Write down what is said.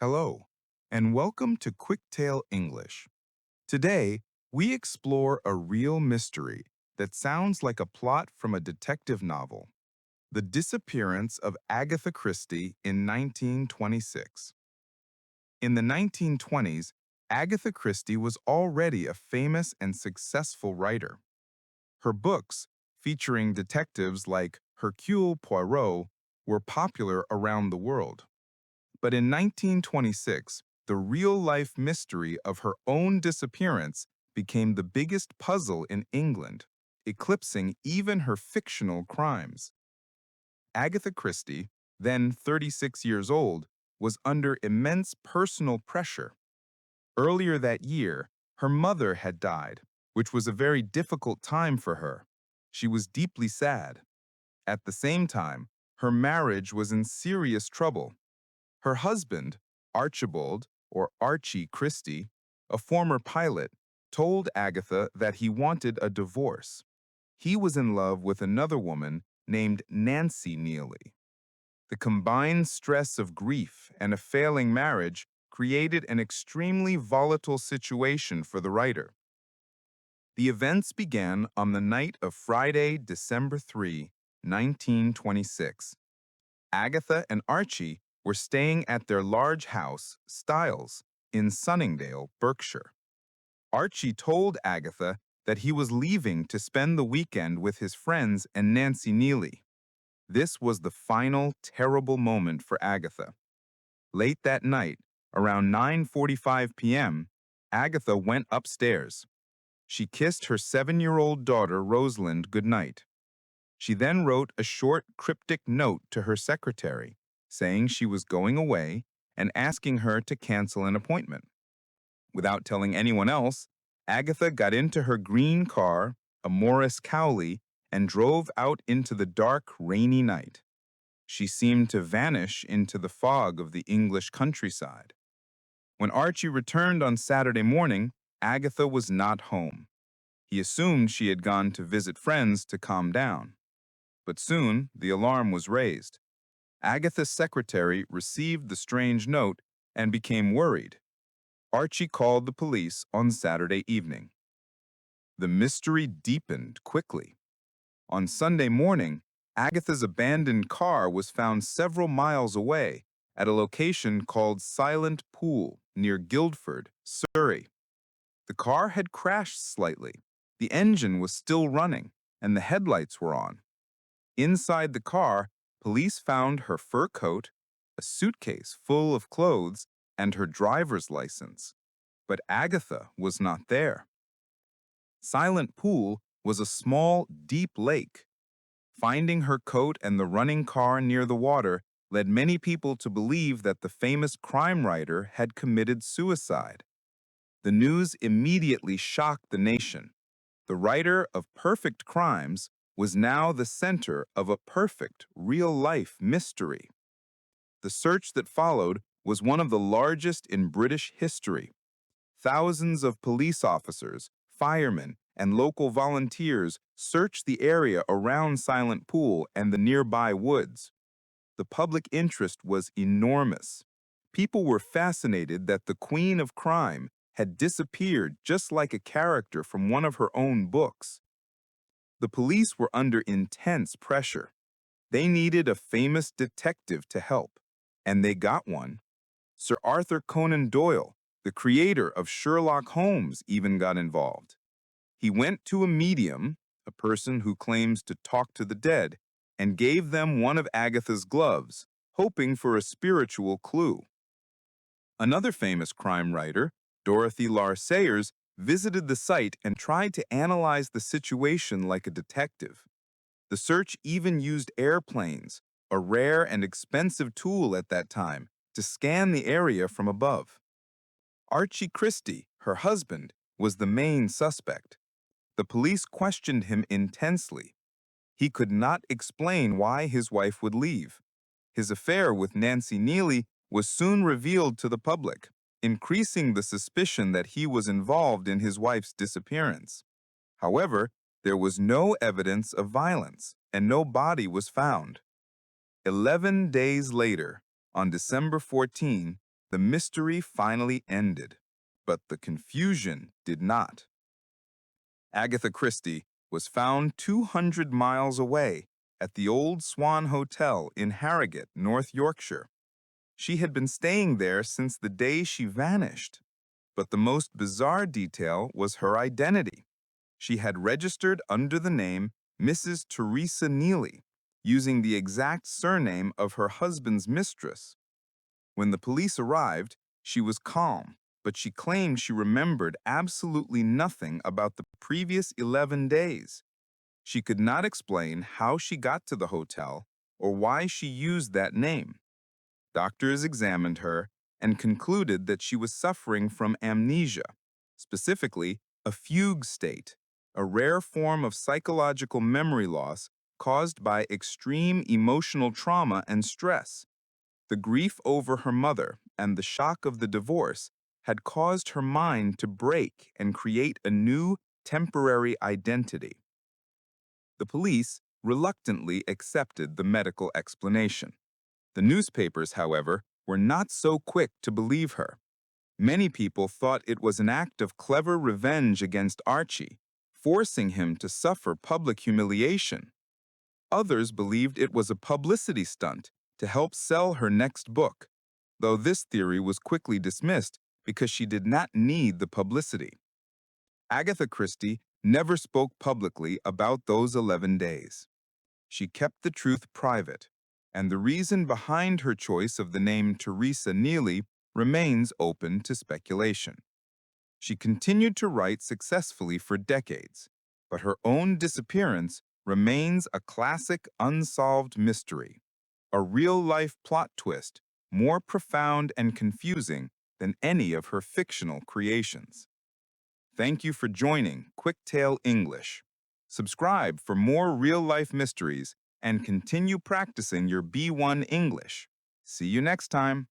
Hello, and welcome to QuickTale English. Today, we explore a real mystery that sounds like a plot from a detective novel, The Disappearance of Agatha Christie in 1926. In the 1920s, Agatha Christie was already a famous and successful writer. Her books, featuring detectives like Hercule Poirot, were popular around the world. But in 1926, the real-life mystery of her own disappearance became the biggest puzzle in England, eclipsing even her fictional crimes. Agatha Christie, then 36 years old, was under immense personal pressure. Earlier that year, her mother had died, which was a very difficult time for her. She was deeply sad. At the same time, her marriage was in serious trouble. Her husband, Archibald, or Archie Christie, a former pilot, told Agatha that he wanted a divorce. He was in love with another woman named Nancy Neely. The combined stress of grief and a failing marriage created an extremely volatile situation for the writer. The events began on the night of Friday, December 3, 1926. Agatha and Archie were staying at their large house, Styles, in Sunningdale, Berkshire. Archie told Agatha that he was leaving to spend the weekend with his friends and Nancy Neely. This was the final terrible moment for Agatha. Late that night, around 9:45 p.m., Agatha went upstairs. She kissed her 7-year-old daughter, Rosalind, goodnight. She then wrote a short, cryptic note to her secretary, saying she was going away and asking her to cancel an appointment. Without telling anyone else, Agatha got into her green car, a Morris Cowley, and drove out into the dark, rainy night. She seemed to vanish into the fog of the English countryside. When Archie returned on Saturday morning, Agatha was not home. He assumed she had gone to visit friends to calm down. But soon the alarm was raised. Agatha's secretary received the strange note and became worried. Archie called the police on Saturday evening. The mystery deepened quickly. On Sunday morning, Agatha's abandoned car was found several miles away at a location called Silent Pool near Guildford, Surrey. The car had crashed slightly. The engine was still running, and the headlights were on. Inside the car, police found her fur coat, a suitcase full of clothes, and her driver's license. But Agatha was not there. Silent Pool was a small, deep lake. Finding her coat and the running car near the water led many people to believe that the famous crime writer had committed suicide. The news immediately shocked the nation. The writer of perfect crimes was now the center of a perfect, real-life mystery. The search that followed was one of the largest in British history. Thousands of police officers, firemen, and local volunteers searched the area around Silent Pool and the nearby woods. The public interest was enormous. People were fascinated that the Queen of Crime had disappeared just like a character from one of her own books. The police were under intense pressure. They needed a famous detective to help, and they got one. Sir Arthur Conan Doyle, the creator of Sherlock Holmes, even got involved. He went to a medium, a person who claims to talk to the dead, and gave them one of Agatha's gloves, hoping for a spiritual clue. Another famous crime writer, Dorothy Lar Sayers, visited the site and tried to analyze the situation like a detective. The search even used airplanes, a rare and expensive tool at that time, to scan the area from above. Archie Christie, her husband, was the main suspect. The police questioned him intensely. He could not explain why his wife would leave. His affair with Nancy Neely was soon revealed to the public, increasing the suspicion that he was involved in his wife's disappearance. However, there was no evidence of violence, and no body was found. 11 days later, on December 14, The mystery finally ended, but the confusion did not. Agatha Christie was found 200 miles away at the Old Swan Hotel in Harrogate, North Yorkshire. She had been staying there since the day she vanished. But the most bizarre detail was her identity. She had registered under the name Mrs. Teresa Neely, using the exact surname of her husband's mistress. When the police arrived, she was calm, but she claimed she remembered absolutely nothing about the previous 11 days. She could not explain how she got to the hotel or why she used that name. Doctors examined her and concluded that she was suffering from amnesia, specifically a fugue state, a rare form of psychological memory loss caused by extreme emotional trauma and stress. The grief over her mother and the shock of the divorce had caused her mind to break and create a new, temporary identity. The police reluctantly accepted the medical explanation. The newspapers, however, were not so quick to believe her. Many people thought it was an act of clever revenge against Archie, forcing him to suffer public humiliation. Others believed it was a publicity stunt to help sell her next book, though this theory was quickly dismissed because she did not need the publicity. Agatha Christie never spoke publicly about those 11 days. She kept the truth private, and the reason behind her choice of the name Teresa Neely remains open to speculation. She continued to write successfully for decades, but her own disappearance remains a classic unsolved mystery, a real-life plot twist more profound and confusing than any of her fictional creations. Thank you for joining QuickTale English. Subscribe for more real-life mysteries and continue practicing your B1 English. See you next time.